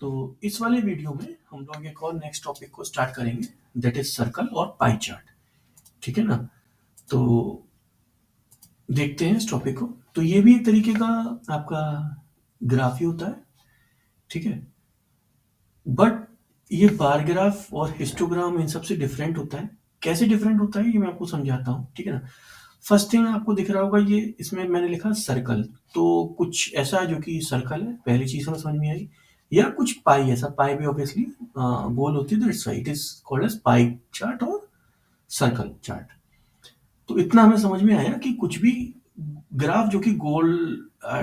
तो इस वाले वीडियो में हम लोग एक और नेक्स्ट टॉपिक को स्टार्ट करेंगे, दैट इज सर्कल और पाई चार्ट। ठीक है ना? तो देखते हैं इस टॉपिक को। तो ये भी एक तरीके का आपका ग्राफ ही होता है, ठीक है, बट ये बार ग्राफ और हिस्टोग्राम इन सबसे डिफरेंट होता है। कैसे डिफरेंट होता है ये मैं आपको समझाता हूँ, ठीक है ना। फर्स्ट थिंग आपको दिख रहा होगा, ये इसमें मैंने लिखा सर्कल, तो कुछ ऐसा है जो कि सर्कल है, पहली चीज हमें समझ में आई। या कुछ पाई, ऐसा पाई भी ऑब्वियसली गोल होती है, that's why it is called as pie chart और सर्कल चार्ट। तो इतना हमें समझ में आया कि कुछ भी ग्राफ जो कि गोल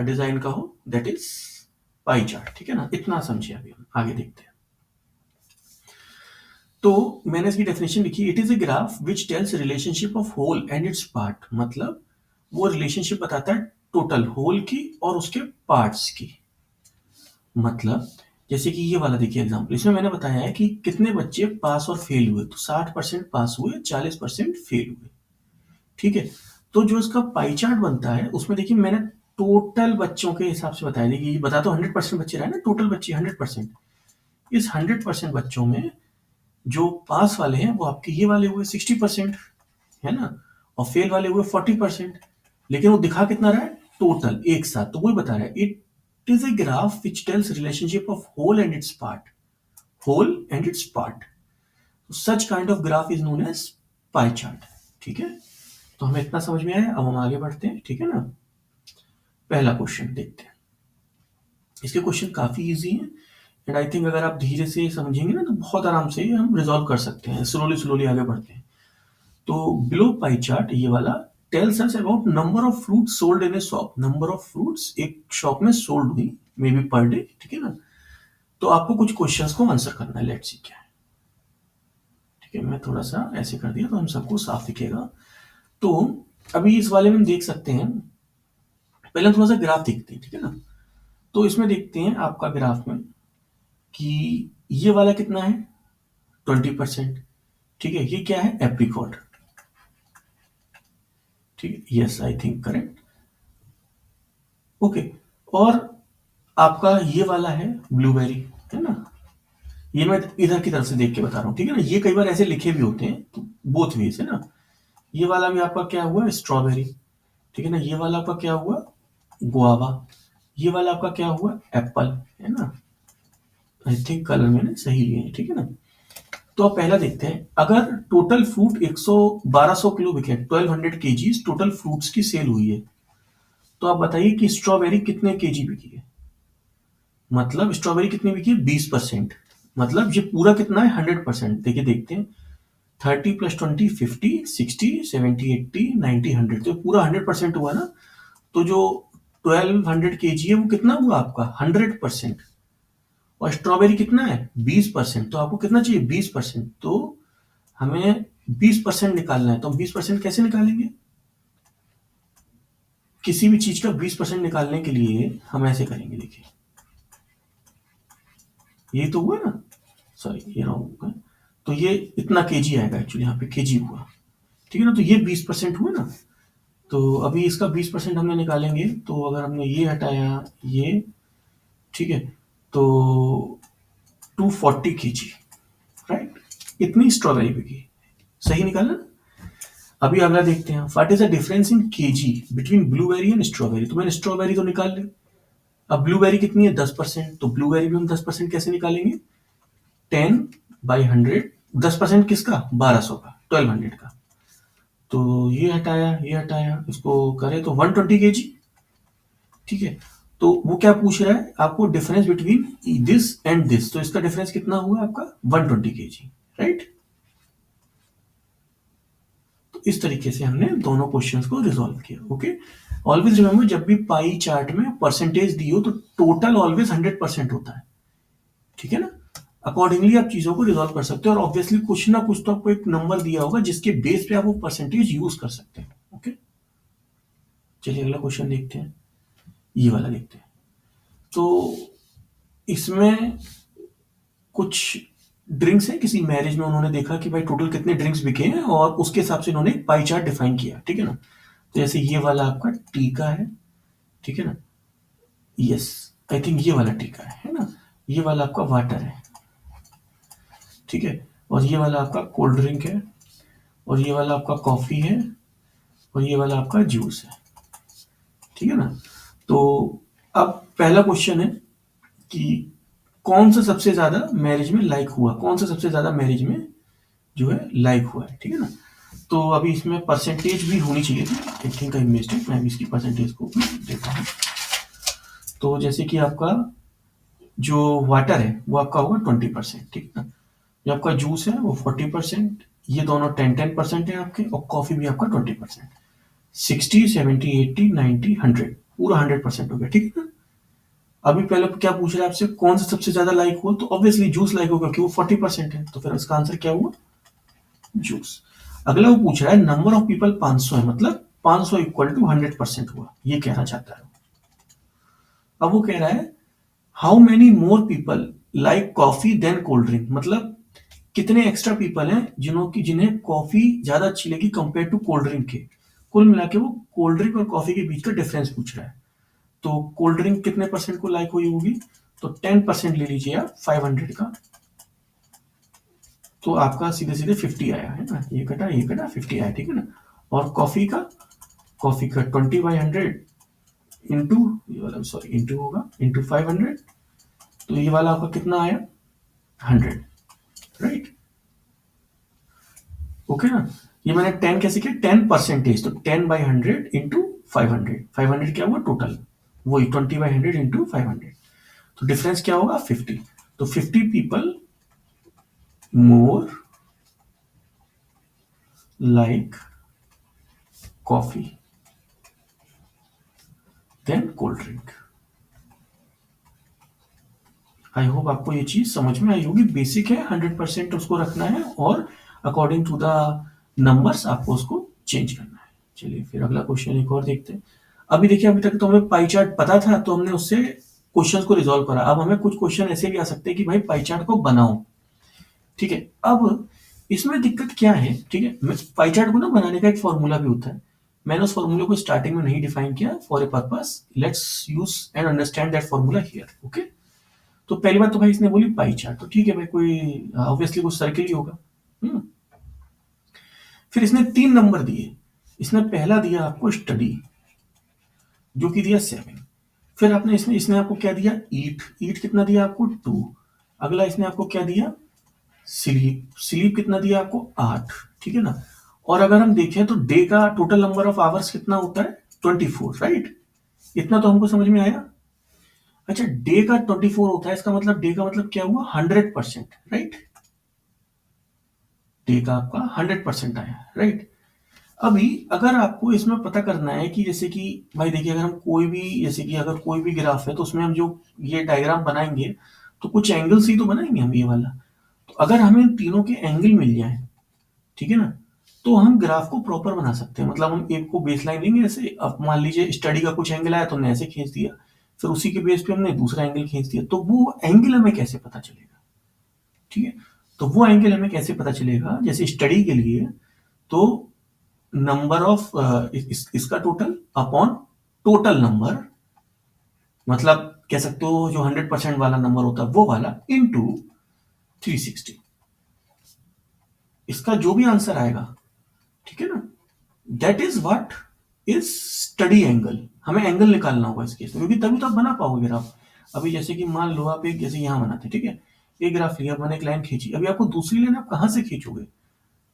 डिजाइन का हो, दैट इज पाई चार्ट। ठीक है ना, इतना समझिए। अभी हम आगे देखते हैं। तो मैंने इसकी डेफिनेशन लिखी, it is a graph which tells relationship of whole and its part. मतलब वो रिलेशनशिप बताता है टोटल होल की और उसके पार्ट्स की। मतलब जैसे कि ये वाला देखिए एग्जांपल, इसमें मैंने बताया है कि कितने बच्चे पास और फेल हुए, तो 60% पास हुए, 40% फेल हुए। ठीक है, तो जो इसका पाई चार्ट बनता है उसमें देखिए मैंने टोटल बच्चों के हिसाब से बताया। देखिए ये बता तो 100% बच्चे रहे ना, टोटल बच्चे 100%। इस 100% बच्चों में जो पास वाले हैं वो आपके ये वाले हुए 60%, है ना, और फेल वाले हुए 40%। लेकिन वो दिखा कितना रहा है, टोटल एक साथ। तो वही बता रहा है, it is a graph which tells relationship of whole and its part, whole and its part. Such kind of graph is known as pie chart. ठीक है, तो हमें इतना समझ में आया। अब हम आगे बढ़ते हैं, ठीक है ना। पहला क्वेश्चन देखते हैं। इसके क्वेश्चन काफी इजी हैं एंड आई थिंक अगर आप धीरे से समझेंगे ना तो बहुत आराम से हम रिजॉल्व कर सकते हैं। स्लोली स्लोली आगे बढ़ते हैं। तो बिलो पाई चार्ट ये वाला tells us about number of fruits sold in A shop. Number of fruits एक शॉप में सोल्ड हुई, मे बी पर डे। ठीक है ना, तो आपको कुछ क्वेश्चंस को आंसर करना है। लेट्स सी क्या है। ठीक है, मैं थोड़ा सा ऐसे कर दिया तो हम सबको साफ दिखेगा। तो अभी इस वाले में हम देख सकते हैं, पहले हम थोड़ा सा ग्राफ देखते हैं, ठीक है ना। तो इसमें देखते हैं आपका ग्राफ में कि ये वाला कितना है, 20%। ठीक है, ये क्या है, एप्रिकॉट। ठीक है, yes I think correct. Okay, और आपका ये वाला है ब्लूबेरी, है ना। ये मैं इधर की तरफ से देख के बता रहा हूँ, ठीक है ना। ये कई बार ऐसे लिखे भी होते हैं, तो बोथ वेज है ना। ये वाला भी आपका क्या हुआ, स्ट्रॉबेरी। ठीक है ना, ये वाला आपका क्या हुआ, गुआवा। ये वाला आपका क्या हुआ, एप्पल, है ना। आई थिंक कलर मैंने सही लिए हैं, ठीक है ना। तो अब पहला देखते हैं, अगर टोटल फ्रूट 1200 किलो बिके, 1200 केजीज टोटल फ्रूट्स की सेल हुई है, तो आप बताइए कि स्ट्रॉबेरी कितने केजी बिकी है। मतलब स्ट्रॉबेरी कितनी बिकी है, 20%। मतलब ये पूरा कितना है, 100%। देखिए देखते हैं, 30 + 20 50 60 70 80 90 100, तो पूरा 100% हुआ ना। तो जो 1200 केजी है वो कितना हुआ आपका, 100%। और स्ट्रॉबेरी कितना है, 20%। तो आपको कितना चाहिए, 20%। तो हमें 20% निकालना है। तो हम 20% कैसे निकालेंगे, किसी भी चीज का 20% निकालने के लिए हम ऐसे करेंगे। देखिए ये तो हुआ ना, सॉरी ये रॉन्ग है। तो ये इतना केजी आएगा, एक्चुअली यहाँ पे केजी हुआ, ठीक है ना। तो ये 20% हुआ ना। तो अभी इसका 20% हमने निकालेंगे, तो अगर हमने ये हटाया ये, ठीक है, तो 240 केजी, राइट। इतनी स्ट्रॉबेरी बिकी, सही निकाला ना। अभी अगला देखते हैं, what is the difference in KG between blueberry and strawberry. तो मैंने स्ट्रॉबेरी तो निकाल ली, अब ब्लूबेरी कितनी है, 10%। तो ब्लूबेरी भी हम 10% कैसे निकालेंगे, 10/100। 10% किसका, 1200 का, 1200 का। तो ये हटाया ये हटाया, इसको करें तो 120 केजी। ठीक है, तो वो क्या पूछ रहा है आपको, difference between this and this. तो इसका डिफरेंस कितना हुआ आपका, 120 केजी, राइट। तो इस तरीके से हमने दोनों क्वेश्चंस को रिजॉल्व किया। ओके, ऑलवेज रिमेंबर, जब भी पाई चार्ट में परसेंटेज दी हो तो टोटल ऑलवेज 100% होता है। ठीक है ना, अकॉर्डिंगली आप चीजों को रिजॉल्व कर सकते हो। और ऑब्वियसली कुछ ना कुछ तो आपको एक नंबर दिया होगा जिसके बेस पे आप वो परसेंटेज यूज कर सकते हैं। ओके, चलिए अगला क्वेश्चन देखते हैं, ये वाला देखते हैं। तो इसमें कुछ ड्रिंक्स हैं, किसी मैरिज में उन्होंने देखा कि भाई टोटल कितने ड्रिंक्स बिके हैं और उसके हिसाब से उन्होंने एक पाई चार्ट डिफाइन किया। ठीक है ना, तो जैसे ये वाला आपका टीका है, ठीक है ना, यस आई थिंक ये वाला टीका है ना। ये वाला आपका वाटर है, ठीक है, और ये वाला आपका कोल्ड ड्रिंक है, और ये वाला आपका कॉफी है, और ये वाला आपका जूस है, ठीक है ना। तो अब पहला क्वेश्चन है कि कौन सा सबसे ज्यादा मैरिज में लाइक हुआ, कौन सा सबसे ज्यादा मैरिज में जो है लाइक हुआ है, ठीक है ना। तो अभी इसमें परसेंटेज भी होनी चाहिए थी, I think I missed it, मैं भी इसकी परसेंटेज को भी देता हूँ। तो जैसे कि आपका जो वाटर है वो आपका होगा 20%, ठीक है ना। जो आपका जूस है वो 40%, ये दोनों 10-10% है आपके, और कॉफी भी आपका 20%। 60, 70, 80, 90, 100, पूरा 100% हो गया, ठीक है ना। अभी पहले क्या पूछ रहा है आपसे, कौन सा सबसे ज्यादा लाइक हुआ, तो ऑब्वियसली जूस लाइक होगा क्योंकि वो 40% है, तो फिर उसका आंसर क्या हुआ, जूस। अगला वो पूछ रहा है नंबर ऑफ पीपल 500 है, मतलब 500 इक्वल टू 100% हुआ, ये कहना चाहता है। अब वो कह रहा है how many more people like coffee than cold drink, मतलब कितने एक्स्ट्रा पीपल हैं जिन्हें कॉफी ज्यादा अच्छी लगी कंपेयर टू कोल्ड ड्रिंक के। कुल मिला के वो कोल्ड ड्रिंक और कॉफी के बीच का डिफरेंस पूछ रहा है। तो कोल्ड ड्रिंक कितने परसेंट को लाइक हुई होगी, तो 10% ले लीजिए आप 500 का, तो आपका सीधे सीधे 50 आया है ना, ये कटा 50 आया, ठीक है ना। और कॉफी का 20/100 इंटू, ये वाला सॉरी इंटू होगा, इंटू 500, तो ये वाला आपका कितना आया 100, राइट, ओके ना। ये मैंने 10 कैसे किया, 10%, तो 10/100 इंटू 500, 500 क्या हुआ टोटल, वही 20/100 इंटू 500, तो डिफरेंस क्या होगा 50, तो 50 people more like coffee than cold drink. I hope आपको ये चीज समझ में आई होगी, बेसिक है, 100% उसको रखना है और अकॉर्डिंग टू द नंबर्स आपको उसको चेंज करना है। चलिए फिर अगला क्वेश्चन एक और देखते हैं। अभी देखिए अभी तक तो हमें पाई चार्ट पता था, तो हमने उससे क्वेश्चंस को रिजॉल्व करा। अब हमें कुछ क्वेश्चन ऐसे भी आ सकते हैं कि भाई पाई चार्ट को बनाओ, ठीक है। अब इसमें दिक्कत क्या है, ठीक है, पाई चार्ट को ना बनाने का एक फॉर्मूला भी होता है। मैंने उस फॉर्मूले को स्टार्टिंग में नहीं डिफाइन किया for a purpose, let's use and understand that formula here, okay. तो पहली बात तो भाई इसने बोली पाई चार्ट, तो ठीक है भाई, कोई ऑब्वियसली कुछ सर्किल ही होगा। फिर इसने 3 नंबर दिए। इसने पहला दिया आपको स्टडी, जो कि दिया 7। फिर आपने इसने इसने आपको क्या दिया, ईट, ईट कितना दिया आपको 2। अगला इसने आपको क्या दिया, स्लीप, स्लीप कितना दिया आपको 8, ठीक है ना। और अगर हम देखें तो डे का टोटल नंबर ऑफ आवर्स कितना होता है 24, राइट। इतना तो हमको समझ में आया। अच्छा, डे का 24 होता है, इसका मतलब डे का मतलब क्या हुआ 100%, राइट। डे का आपका 100% आया, राइट। अभी अगर आपको इसमें पता करना है कि जैसे कि भाई देखिए, अगर हम कोई भी जैसे कि अगर कोई भी ग्राफ है तो उसमें हम जो ये डायग्राम बनाएंगे तो कुछ एंगल्स ही तो बनाएंगे हम, ये वाला। तो अगर हमें इन तीनों के एंगल मिल जाए, ठीक है ना, तो हम ग्राफ को प्रॉपर बना सकते हैं। मतलब हम एक को बेस लाइन लेंगे, ऐसे अब मान लीजिए स्टडी का कुछ एंगल आया तो हमने ऐसे खींच दिया, फिर उसी के बेस पे हमने दूसरा एंगल खींच दिया, तो वो एंगल हमें कैसे पता चलेगा, ठीक है। तो वो एंगल हमें कैसे पता चलेगा, जैसे स्टडी के लिए तो नंबर ऑफ इसका टोटल अपॉन टोटल नंबर, मतलब कह सकते हो जो 100% वाला नंबर होता है वो वाला, इनटू 360, इसका जो भी आंसर आएगा, ठीक है ना, that is what is study angle. हमें एंगल निकालना होगा इस केस में, क्योंकि तभी तो आप बना पाओगे ग्राफ। अभी जैसे कि मान लो आप एक जैसे यहां बनाते, ठीक है, एक ग्राफ लिया, मैंने एक लाइन खींची, अभी आपको दूसरी लाइन आप कहां से खींचोगे,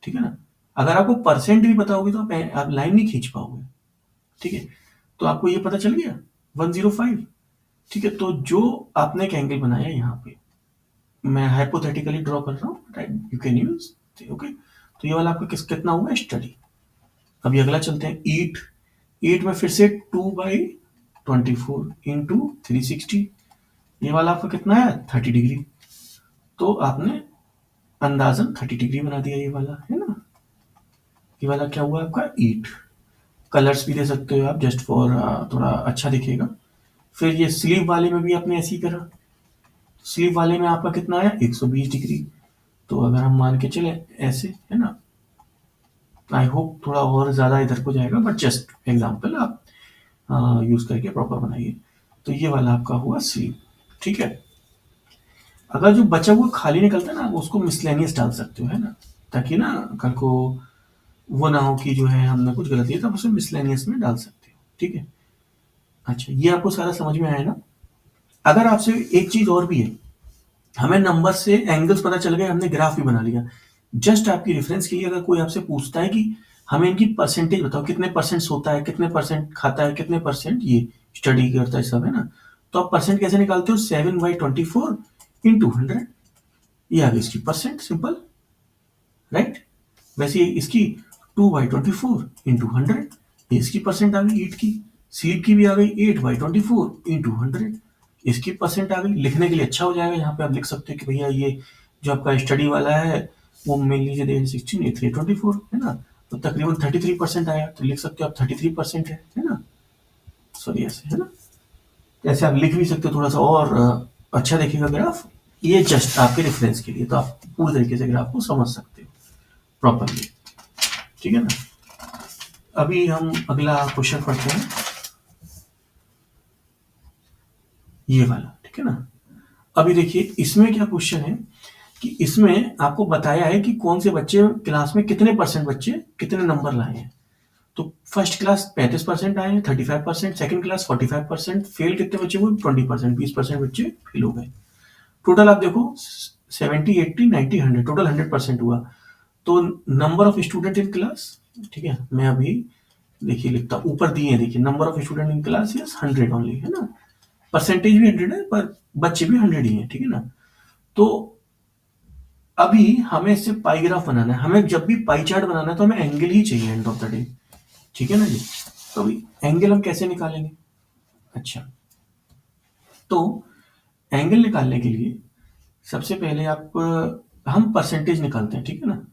ठीक है ना। अगर आपको परसेंट भी पता होगी तो आप लाइन नहीं खींच पाओगे, ठीक है। तो आपको ये पता चल गया 105, ठीक है। तो जो आपने एक एंगल बनाया यहाँ पे, मैं हाइपोथेटिकली ड्रॉ कर रहा हूँ, right, you can use, okay. तो ये वाला आपका कितना हुआ स्टडी। अभी अगला चलते हैं, ईट, ईट में फिर से 2/24 इंटू 360, ये वाला आपका कितना है 30 डिग्री, तो आपने अंदाजन 30 डिग्री बना दिया, ये वाला है ना। ये वाला क्या हुआ आपका ईट। कलर्स भी दे सकते हो आप जस्ट फॉर थोड़ा अच्छा दिखेगा। फिर ये स्लीव वाले में भी आपने ऐसे ही करा, स्लीव वाले में आपका कितना आया 120 डिग्री, तो अगर हम मान के चले ऐसे, है ना, आई होप थोड़ा और ज़्यादा इधर को जाएगा, बट जस्ट एग्जाम्पल आप यूज़ करके प्रॉपर बनाइए। तो ये वाला आपका हुआ स्लीव, ठीक है। अगर जो बचा हुआ खाली निकलता है ना, उसको मिसलेनियस डाल सकते हो, है ना, ताकि ना कल को वो ना हो कि जो है हमने कुछ गलत किया, तब उसे मिसलेनियस में डाल सकते हो, ठीक है। अच्छा, ये आपको सारा समझ में आया ना। अगर आपसे एक चीज और भी है, हमें नंबर से एंगल्स पता चल गए, हमने ग्राफ भी बना लिया। जस्ट आपकी रेफरेंस के लिए अगर कोई आपसे पूछता है कि हमें इनकी परसेंटेज बताओ, कितने परसेंट सोता है, कितने परसेंट खाता है, कितने परसेंट ये स्टडी करता है, सब है ना, तो आप परसेंट कैसे निकालते हो? 7/24 इंटू 100, ये आ गई इसकी परसेंट, सिंपल, राइट। वैसे इसकी 2/24 इंटू 100, ये इसकी परसेंट आ गई ईट की। सीट की भी आ गई 8/24 इंटू 100, इसकी परसेंट आ गई। लिखने के लिए अच्छा हो जाएगा, यहाँ पे आप लिख सकते हो कि भैया ये जो आपका स्टडी वाला है वो मान लीजिए 16, 3/24 है ना, तो तकरीबन 33% आया, तो लिख सकते हो आप 33% है ना। सॉरी, ऐसे है ना, ऐसे आप लिख भी सकते हो, थोड़ा सा और अच्छा देखेगा ग्राफ। ये जस्ट आपके रेफरेंस के लिए, तो आप पूरी तरीके से ग्राफ को समझ सकते हो प्रॉपरली, ठीक है ना। अभी हम अगला क्वेश्चन पढ़ते हैं, ये वाला, ठीक है ना। अभी देखिए इसमें क्या क्वेश्चन है कि इसमें आपको बताया है कि कौन से बच्चे क्लास में कितने परसेंट बच्चे कितने नंबर लाए हैं। तो फर्स्ट क्लास 35% आए हैं, 35%, सेकंड क्लास 45%, फेल कितने बच्चे हुए? 20%, 20% बच्चे फेल हो गए। टोटल आप देखो 70, 80, 90, 100, टोटल 100% हुआ। तो number of student in class, ठीक है, मैं अभी देखिए लिखता हूँ, ऊपर दिए हैं, देखिए number of student in class is 100 only, है ना, परसेंटेज भी 100 है, पर बच्चे भी 100 ही है, ठीक है ना। तो अभी हमें इससे पाई ग्राफ बनाना है, हमें जब भी पाई चार्ट बनाना है तो हमें एंगल ही चाहिए एंड ऑफ द डे, ठीक है ना जी। तो अभी एंगल हम कैसे निकालेंगे? अच्छा, तो एंगल निकालने के लिए सबसे पहले आप हम परसेंटेज निकालते हैं, ठीक है ना।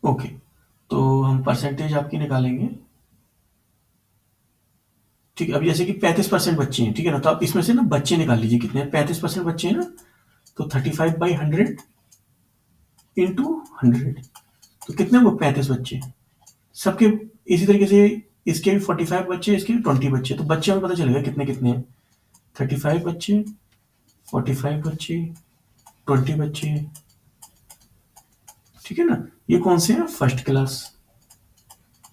ओके, तो हम परसेंटेज आपकी निकालेंगे, ठीक है। अभी जैसे कि 35% बच्चे हैं, ठीक है ना, तो आप इसमें से ना बच्चे निकाल लीजिए कितने हैं। 35% बच्चे हैं ना, तो 35/100 इंटू 100, तो कितने वो 35 बच्चे सबके। इसी तरीके से इसके भी 45 बच्चे, इसके भी 20 बच्चे, तो बच्चे हमें पता चलेगा कितने कितने हैं। 35 बच्चे, 45 बच्चे, 20 बच्चे, ठीक है ना। ये कौन से हैं? First class.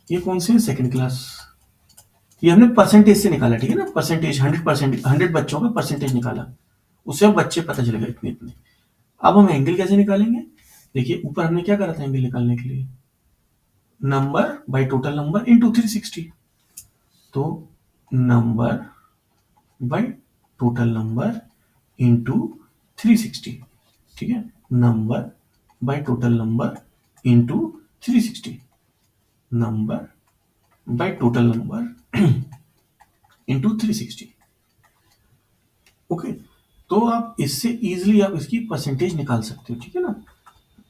ये कौन से हैं? Second class. ये हमने परसेंटेज से निकाला, ठीक है ना, परसेंटेज 100%, 100 बच्चों का परसेंटेज निकाला, उससे अब बच्चे पता चलेगा इतने इतने। अब हम एंगल कैसे निकालेंगे? देखिए ऊपर हमने क्या करा था एंगल निकालने के लिए, number by total number into 360, तो number by total number into 360, ठीक है, number by total number into 360, number by total number into 360। Okay, तो आप इससे इजीली आप इसकी परसेंटेज निकाल सकते हो, ठीक है ना।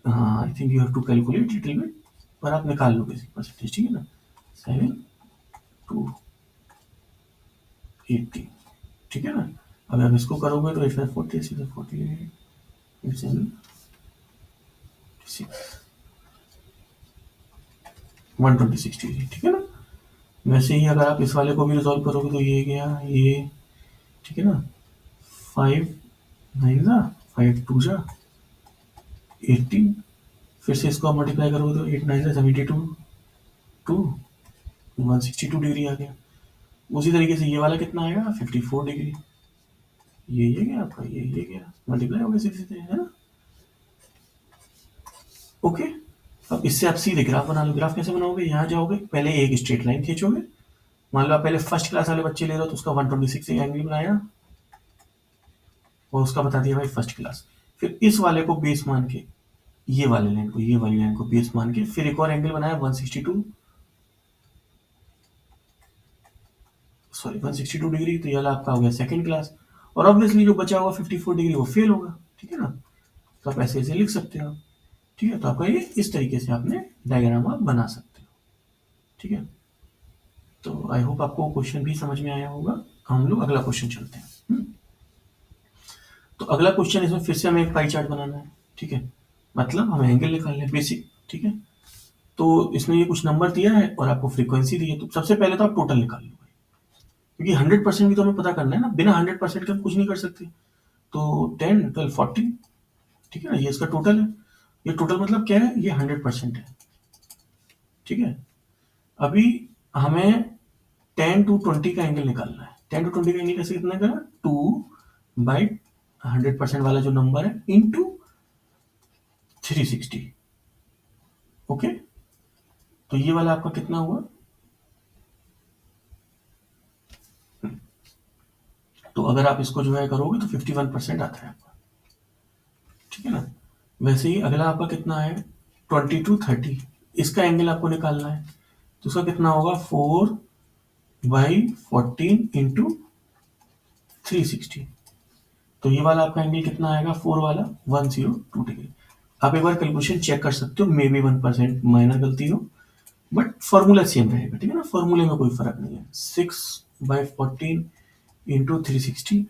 हाँ, I think you have to calculate little bit, पर आप निकाल लोगे इसकी परसेंटेज, ठीक है ना। 7/280, ठीक है ना। अब आप इसको करोगे तो 8/5 40, 48, 126 डिग्री, ठीक है ना। वैसे ही अगर आप इस वाले को भी रिजॉल्व करोगे तो ये गया ये, ठीक है ना, 5 9 जा 5 2 जा 18, फिर से इसको आप मल्टीप्लाई करोगे तो 8 9 जा 72, 162 डिग्री आ गया। उसी तरीके से ये वाला कितना आएगा? 54 डिग्री। ये गया आपका, ये गया, मल्टीप्लाई हो गया सीधे सीधे, है ना। ओके, अब इससे आप सीधे ग्राफ बना लो। ग्राफ कैसे बनाओगे? यहाँ जाओगे, पहले एक स्ट्रेट लाइन खींचोगे। मान लो आप पहले फर्स्ट क्लास वाले बच्चे ले रहे हो, तो उसका 126 एंगल बनाया और उसका बता दिया भाई फर्स्ट क्लास। फिर इस वाले को बेस मान के, ये वाली लाइन को बेस मान के, फिर एक और एंगल बनाया 162, सॉरी 162 डिग्री, तो ये वाला आपका हो गया सेकंड क्लास। और ऑब्वियसली जो बचा होगा 54 डिग्री वो फेल होगा, ठीक है ना। तो आप ऐसे ऐसे लिख सकते हो, ठीक है। तो आपका ये इस तरीके से आपने डायग्राम आप बना सकते हो, ठीक है। तो आई होप आपको क्वेश्चन भी समझ में आया होगा। हम लोग अगला क्वेश्चन चलते हैं। तो अगला क्वेश्चन, इसमें फिर से हमें एक पाई चार्ट बनाना है, ठीक है, मतलब हमें एंगल निकालना है बेसिक, ठीक है। तो इसमें ये कुछ नंबर दिया है और आपको फ्रीक्वेंसी दी है, तो सबसे पहले तो आप टोटल निकाल लो, क्योंकि 100% भी तो हमें पता करना है ना, बिना 100% के हम कुछ नहीं कर सकते। तो 10, 12, 40, ठीक है ना, ये इसका टोटल है। ये टोटल मतलब क्या है, ये 100% है, ठीक है। अभी हमें 10 to 20 का एंगल निकालना है। 10 to 20 का एंगल कैसे कितना करा, 2/100% वाला जो नंबर है इंटू 360, ओके। तो ये वाला आपका कितना हुआ, तो अगर आप इसको जो है करोगे तो 51% आता है आपका, ठीक है ना। वैसे ही अगला आपका कितना है, 20 to 30, इसका एंगल आपको निकालना है। तो उसका कितना होगा, 4/14 इंटू 360। तो ये वाला आपका एंगल कितना आएगा, 4 वाला 102 डिग्री। आप एक बार कैलकुलेशन चेक कर सकते हो, मे बी 1% माइनर गलती हो, बट फॉर्मूला सेम रहेगा, ठीक है ना, फॉर्मूले में कोई फर्क नहीं है। 6/14 इंटू 360,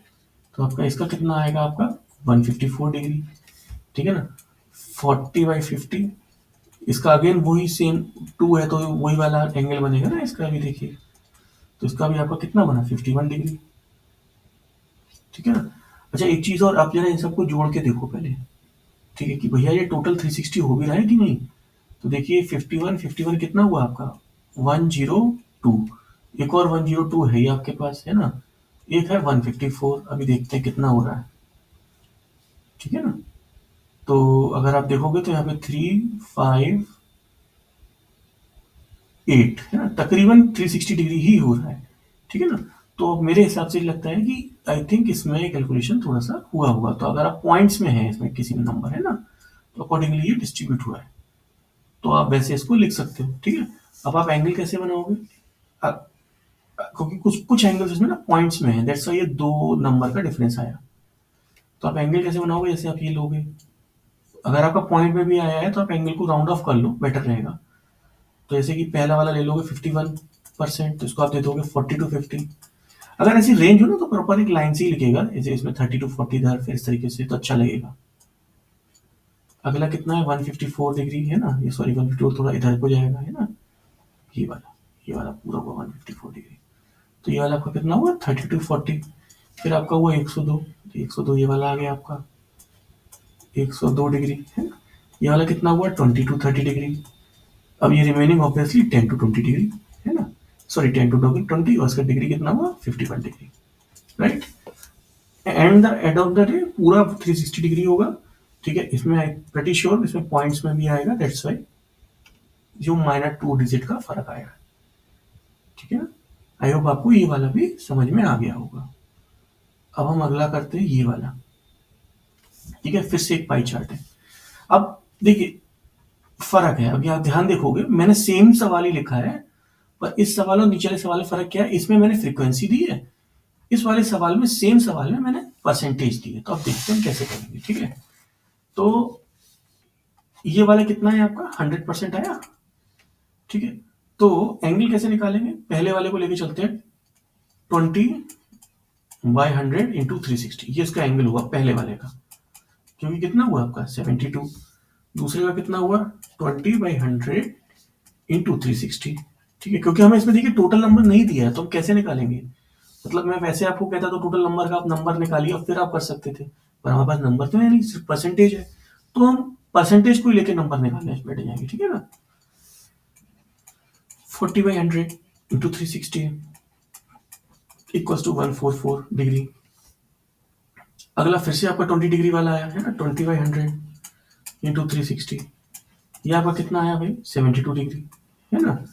तो आपका इसका कितना आएगा, आपका 154 डिग्री, ठीक है ना। 40/50, इसका अगेन वही सेम 2 है, तो वही वाला एंगल बनेगा ना इसका भी, देखिए। तो इसका भी आपका कितना बना, 51 डिग्री, ठीक है ना। अच्छा एक चीज और, आप जरा इन सबको जोड़ के देखो पहले, ठीक है, कि भैया ये टोटल 360 हो भी रहा है कि नहीं। तो देखिए 51 कितना हुआ आपका, 102, एक और 102 है ये आपके पास, है ना। एक है 154, अभी देखते हैं कितना हो रहा है, ठीक है ना। तो अगर आप देखोगे तो यहाँ पे 358 है ना, तकरीबन 360 डिग्री ही हो रहा है, ठीक है ना। तो मेरे हिसाब से लगता है कि आई थिंक इसमें कैलकुलेशन थोड़ा सा हुआ होगा। तो अगर आप पॉइंट्स में है, इसमें किसी में नंबर है ना, तो अकॉर्डिंगली ये डिस्ट्रीब्यूट हुआ है। तो आप वैसे इसको लिख सकते हो, ठीक है। अब आप एंगल कैसे बनाओगे, क्योंकि कुछ कुछ एंगल्स इसमें ना पॉइंट्स में है, दैट्स व्हाई ये 2 नंबर का डिफरेंस आया। तो आप एंगल कैसे बनाओगे, जैसे आप ये लोगे, अगर आपका पॉइंट में भी आया है तो आप एंगल को राउंड ऑफ कर लो, बेटर रहेगा। तो जैसे कि पहला वाला ले लोगे 51%, तो इसको आप दे दोगे 40 to 50। अगर ऐसी रेंज हो ना तो प्रॉपर एक लाइन से ही लिखेगा, जैसे इसमें 30 to 40 इधर, फिर इस तरीके से, तो अच्छा लगेगा। अगला कितना है, 154 डिग्री है ना, ये सॉरी 154 थोड़ा इधर को जाएगा, है ना, ये वाला पूरा हुआ 154 डिग्री। तो ये वाला आपका कितना हुआ, 30 to 40। फिर आपका हुआ 102, तो 102 ये वाला आ गया आपका 102 डिग्री, है ना। ये वाला कितना हुआ, 20 to 30 डिग्री। अब ये रिमेनिंग ऑब्वियसली 10 to 20 डिग्री, है ना, सॉरी 10 to 20, और इसका डिग्री कितना हुआ, 51 degree, right. And the end of the day पूरा 360 डिग्री होगा, ठीक है। इसमें आई प्रेटी श्योर इसमें पॉइंट्स में भी आएगा, दैट्स वाई जो -2 डिजिट का फर्क आएगा, ठीक है ना। आई होप आपको ये वाला भी समझ में आ गया होगा। अब हम अगला करते हैं ये वाला, ठीक है। फिर से एक पाई चार्ट है। अब देखिए फर्क है, अभी आप ध्यान देखोगे मैंने सेम सवाल ही लिखा है, पर इस सवाल और नीचे वाले सवाल में फर्क क्या है, इसमें मैंने फ्रीक्वेंसी दी है, इस वाले सवाल में सेम सवाल में मैंने परसेंटेज दी है। तो अब देखते हैं कैसे करेंगे, ठीक है। तो ये वाला कितना है आपका, 100% आया, ठीक है। तो एंगल कैसे निकालेंगे, पहले वाले को लेके चलते हैं, 20/100 इंटू 360, ये इसका एंगल हुआ पहले वाले का, क्योंकि कितना हुआ आपका 72। दूसरे का कितना हुआ, 20/100 इंटू 360, ठीक है। क्योंकि हमें इसमें देखिए टोटल नंबर नहीं दिया है, तो हम कैसे निकालेंगे, मतलब मैं वैसे आपको कहता तो टोटल नंबर का आप नंबर निकालिए और फिर आप कर सकते थे, पर हमारे पास नंबर तो है नहीं, सिर्फ परसेंटेज है। तो हम परसेंटेज को ही लेके नंबर निकालने बैठ जाएंगे, ठीक है ना। 40/100 इंटू 360 इक्वल्स टू 144 डिग्री। अगला फिर से आपका 20 डिग्री वाला आया है ना, 20/100 इंटू 360, ये आपका कितना आया भाई, 72 डिग्री, है ना।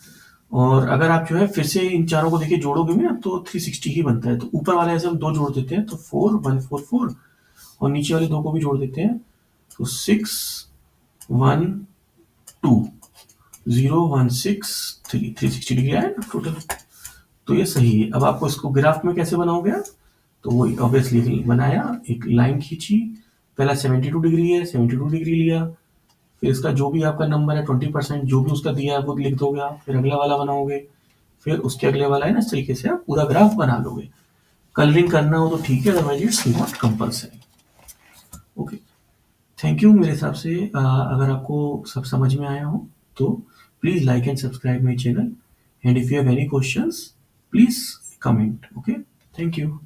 और अगर आप जो है फिर से इन चारों को देखिए जोड़ोगे भी ना, तो 360 ही बनता है। तो ऊपर वाले ऐसे हम 2 जोड़ देते हैं, तो 4144, और नीचे वाले 2 को भी जोड़ देते हैं, तो 612 360 डिग्री आया ना टोटल। तो ये सही है। अब आपको इसको ग्राफ में कैसे बनाओगे आप, तो वो ऑब्वियसली बनाया, एक लाइन खींची, पहला 72 डिग्री है, 72 डिग्री लिया, फिर इसका जो भी आपका नंबर है 20% जो भी उसका दिया है वो लिख दोगे आप, फिर अगला वाला बनाओगे, फिर उसके अगले वाला है ना, इस तरीके से आप पूरा ग्राफ बना लोगे। कलरिंग करना हो तो ठीक है, otherwise it's not compulsory. Okay, thank you. मेरे हिसाब से अगर आपको सब समझ में आया हो तो please like and subscribe my channel, and if you have any questions please comment. Okay, thank you.